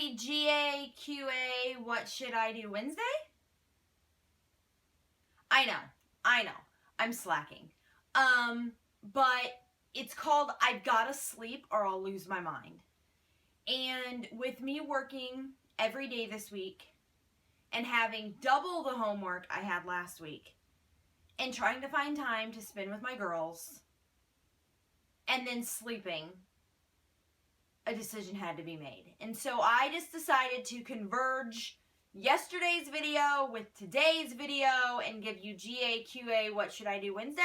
be GA, QA, What Should I Do Wednesday? I know. I'm slacking. But it's called I've Gotta Sleep or I'll Lose My Mind. And with me working every day this week and having double the homework I had last week and trying to find time to spend with my girls and then sleeping, a decision had to be made. And so I just decided to converge yesterday's video with today's video and give you GA, QA, What Should I Do Wednesday?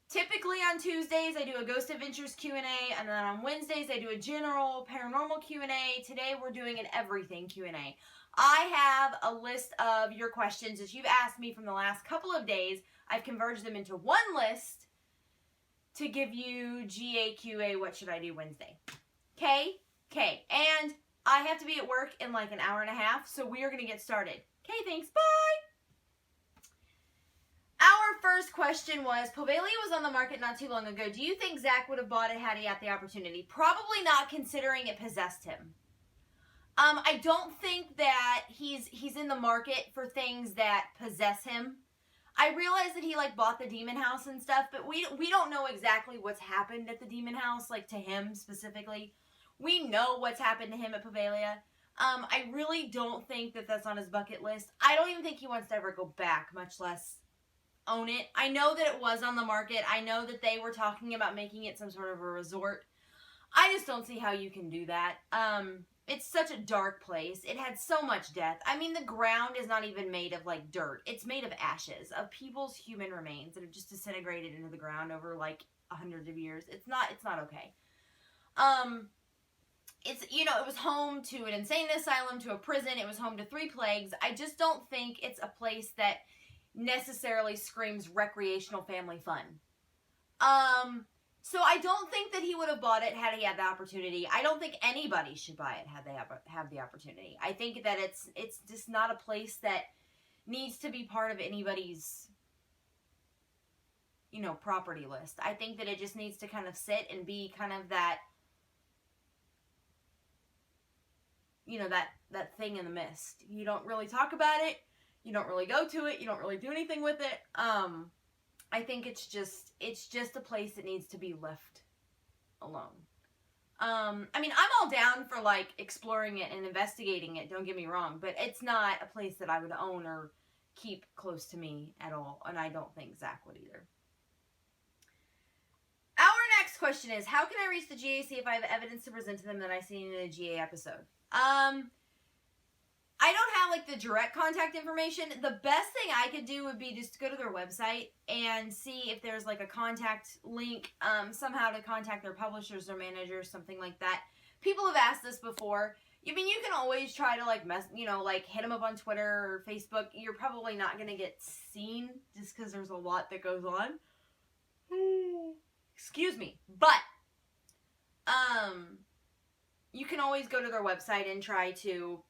Typically on Tuesdays I do a Ghost Adventures Q&A, and then on Wednesdays I do a general paranormal Q&A. Today we're doing an everything Q&A. I have a list of your questions that you've asked me from the last couple of days. I've converged them into one list to give you GA, QA, What Should I Do Wednesday? Okay? And I have to be at work in like an hour and a half, so we are going to get started. Okay, thanks. Bye! Our first question was, Poveglia was on the market not too long ago. Do you think Zach would have bought it had he had the opportunity? Probably not, considering it possessed him. I don't think that he's in the market for things that possess him. I realize that he bought the demon house and stuff, but we don't know exactly what's happened at the demon house, to him specifically. We know what's happened to him at Poveglia. I really don't think that that's on his bucket list. I don't even think he wants to ever go back, much less own it. I know that it was on the market. I know that they were talking about making it some sort of a resort. I just don't see how you can do that. It's such a dark place. It had so much death. I mean, the ground is not even made of dirt. It's made of ashes, of people's human remains that have just disintegrated into the ground over hundreds of years. It's not okay. It was home to an insane asylum, to a prison. It was home to 3 plagues. I just don't think it's a place that necessarily screams recreational family fun. So I don't think that he would have bought it had he had the opportunity. I don't think anybody should buy it had they have the opportunity. I think that it's just not a place that needs to be part of anybody's, property list. I think that it just needs to kind of sit and be kind of that, that thing in the mist. You don't really talk about it. You don't really go to it. You don't really do anything with it. I think it's just a place that needs to be left alone. I mean, I'm all down for exploring it and investigating it. Don't get me wrong, but it's not a place that I would own or keep close to me at all. And I don't think Zach would either. Our next question is, how can I reach the GAC if I have evidence to present to them that I've seen in a GA episode? I don't have the direct contact information. The best thing I could do would be just to go to their website and see if there's a contact link somehow to contact their publishers or managers, something like that. People have asked this before. I mean, you can always try to hit them up on Twitter or Facebook. You're probably not going to get seen just because there's a lot that goes on. Excuse me. But you can always go to their website and try to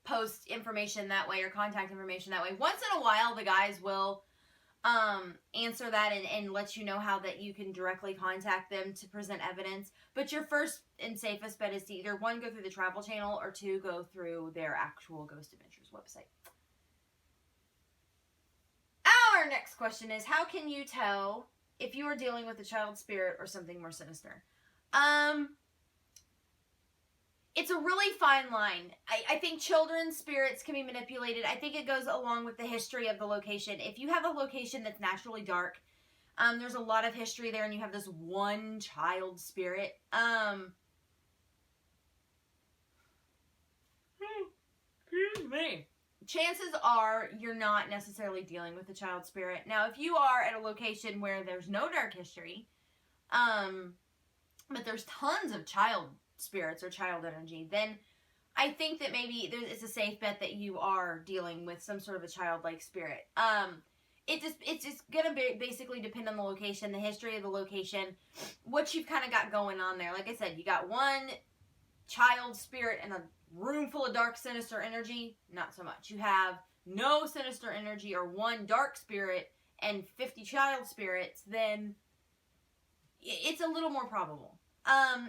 post information that way or contact information that way. Once in a while, the guys will answer that and let you know how that you can directly contact them to present evidence. But your first and safest bet is to either 1, go through the Travel Channel, or 2, go through their actual Ghost Adventures website. Our next question is, how can you tell if you are dealing with a child spirit or something more sinister? It's a really fine line. I think children's spirits can be manipulated. I think it goes along with the history of the location. If you have a location that's naturally dark, there's a lot of history there, and you have this one child spirit. Excuse me. Chances are you're not necessarily dealing with a child spirit. Now, if you are at a location where there's no dark history, but there's tons of child spirits or child energy, then I think that maybe it's a safe bet that you are dealing with some sort of a childlike spirit. It's just gonna basically depend on the location, the history of the location, what you've kind of got going on there. Like I said, you got one child spirit in a room full of dark, sinister energy, not so much. You have no sinister energy or one dark spirit and 50 child spirits, then it's a little more probable.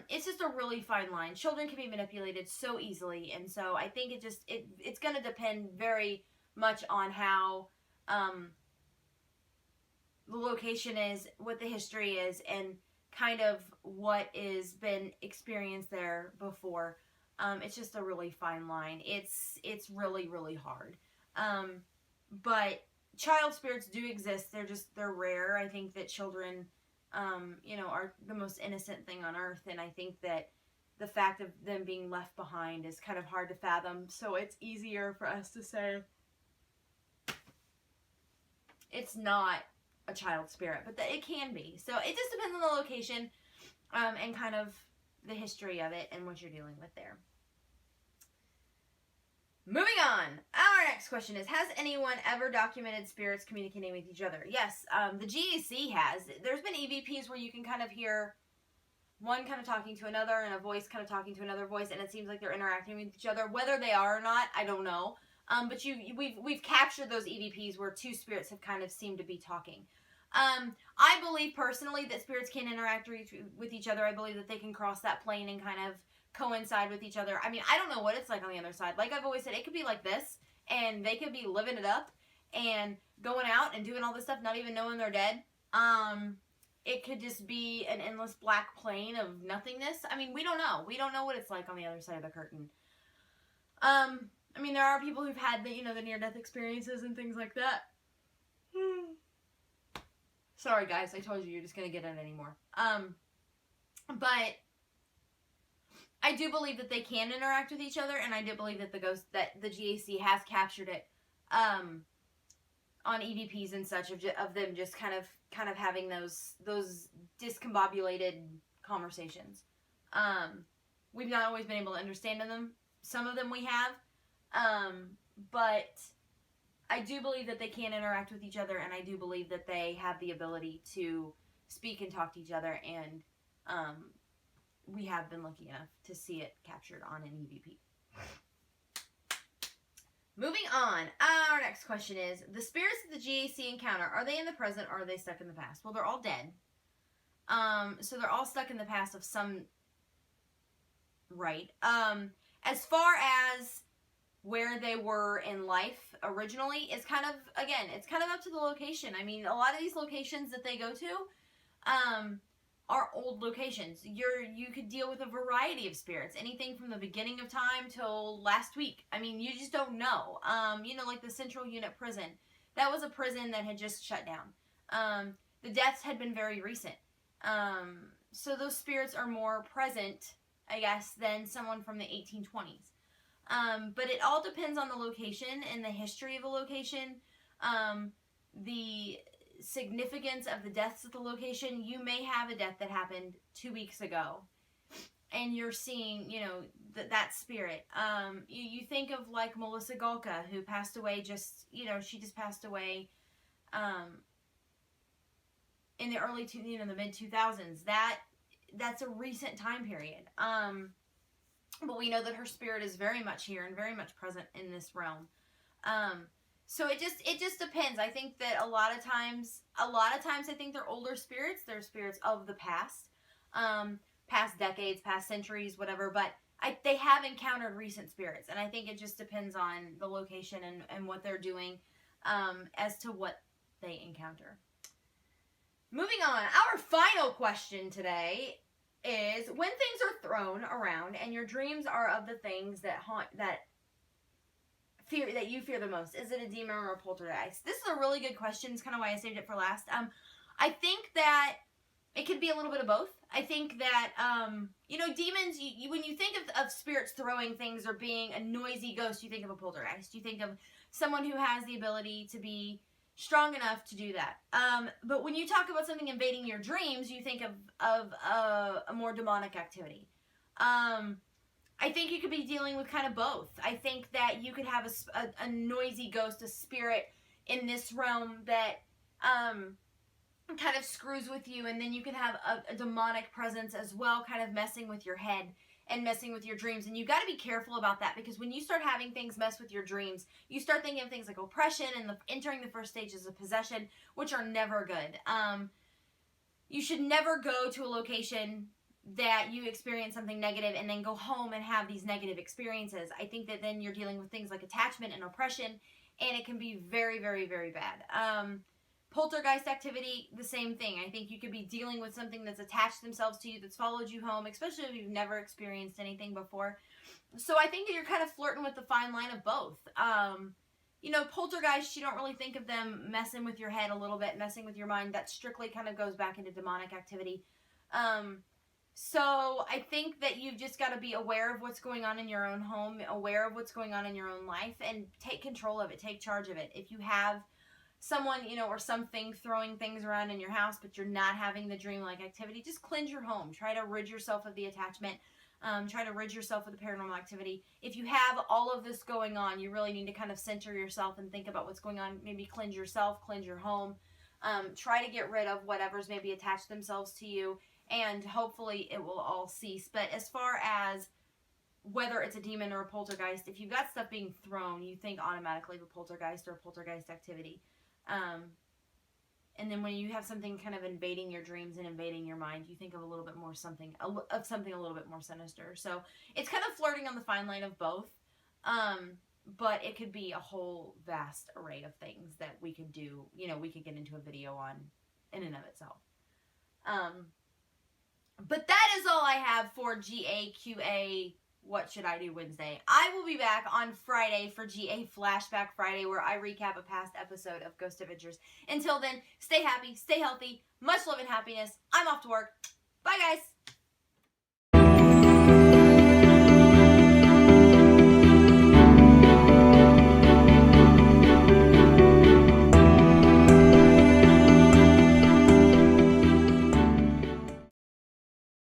It's just a really fine line. Children can be manipulated so easily, and so I think it's going to depend very much on how the location is, what the history is, and kind of what is been experienced there before. It's just a really fine line. It's really, really hard. But child spirits do exist. They're rare. I think that children, are the most innocent thing on earth, and I think that the fact of them being left behind is kind of hard to fathom. So it's easier for us to say it's not a child spirit, but it can be. So it just depends on the location, and kind of the history of it and what you're dealing with there. Moving on, our next question is, has anyone ever documented spirits communicating with each other? Yes, the GAC has. There's been EVPs where you can kind of hear one kind of talking to another and a voice kind of talking to another voice, and it seems like they're interacting with each other. Whether they are or not, I don't know. But we've captured those EVPs where two spirits have kind of seemed to be talking. I believe personally that spirits can interact with each other. I believe that they can cross that plane and kind of coincide with each other. I mean, I don't know what it's like on the other side. Like I've always said, it could be like this, and they could be living it up and going out and doing all this stuff, not even knowing they're dead. It could just be an endless black plane of nothingness. I mean, we don't know. We don't know what it's like on the other side of the curtain. I mean, there are people who've had the near-death experiences and things like that. Sorry, guys. I told you you're just going to get it anymore. But I do believe that they can interact with each other, and I do believe that the GAC has captured it on EVPs and such of them just kind of having those discombobulated conversations. We've not always been able to understand them. Some of them we have, but I do believe that they can interact with each other, and I do believe that they have the ability to speak and talk to each other, and we have been lucky enough to see it captured on an EVP. Moving on, our next question is, the spirits that the GAC encounter, are they in the present or are they stuck in the past? Well, they're all dead. So they're all stuck in the past of some right. As far as where they were in life originally, it's kind of up to the location. I mean, a lot of these locations that they go to, are old locations. You could deal with a variety of spirits, anything from the beginning of time till last week. I mean, you just don't know. Like the Central Unit Prison, that was a prison that had just shut down. The deaths had been very recent. So those spirits are more present, I guess, than someone from the 1820s. But it all depends on the location and the history of the location. The significance of the deaths at the location. You may have a death that happened 2 weeks ago, and you're seeing, that spirit. You think of like Melissa Golka, who passed away she just passed away in the early the mid 2000s. That's a recent time period. But we know that her spirit is very much here and very much present in this realm. So it just depends. I think that a lot of times I think they're older spirits. They're spirits of the past, past decades, past centuries, whatever. But they have encountered recent spirits, and I think it just depends on the location and what they're doing, as to what they encounter. Moving on, our final question today is, when things are thrown around and your dreams are of the things that you fear the most, is it a demon or a poltergeist? This is a really good question. It's kind of why I saved it for last. I think that it could be a little bit of both. I think that demons, when you think of spirits throwing things or being a noisy ghost, you think of a poltergeist. You think of someone who has the ability to be strong enough to do that. But when you talk about something invading your dreams, you think of a more demonic activity. I think you could be dealing with kind of both. I think that you could have a noisy ghost, a spirit in this realm that kind of screws with you, and then you can have a demonic presence as well, kind of messing with your head and messing with your dreams. And you got to be careful about that, because when you start having things mess with your dreams, you start thinking of things like oppression and entering the first stages of possession, which are never good. You should never go to a location that you experience something negative and then go home and have these negative experiences. I think that then you're dealing with things like attachment and oppression, and it can be very, very, very bad. Poltergeist activity, the same thing. I think you could be dealing with something that's attached themselves to you, that's followed you home, especially if you've never experienced anything before. So I think that you're kind of flirting with the fine line of both. You know, poltergeist, you don't really think of them messing with your head a little bit, messing with your mind. That strictly kind of goes back into demonic activity. So I think that you've just got to be aware of what's going on in your own home, aware of what's going on in your own life, and take control of it, take charge of it. If you have someone, you know, or something throwing things around in your house, but you're not having the dreamlike activity, just cleanse your home. Try to rid yourself of the attachment. Try to rid yourself of the paranormal activity. If you have all of this going on, you really need to kind of center yourself and think about what's going on. Maybe cleanse yourself, cleanse your home. Try to get rid of whatever's maybe attached themselves to you, and hopefully it will all cease. But as far as whether it's a demon or a poltergeist, if you've got stuff being thrown, you think automatically of a poltergeist or a poltergeist activity. And then when you have something kind of invading your dreams and invading your mind, you think of a little bit more something a little bit more sinister. So it's kind of flirting on the fine line of both. But it could be a whole vast array of things that we could do, you know, we could get into a video on in and of itself. But that is all I have for GAQA What Should I Do Wednesday. I will be back on Friday for GA Flashback Friday, where I recap a past episode of Ghost Adventures. Until then, stay happy, stay healthy, much love and happiness. I'm off to work. Bye, guys.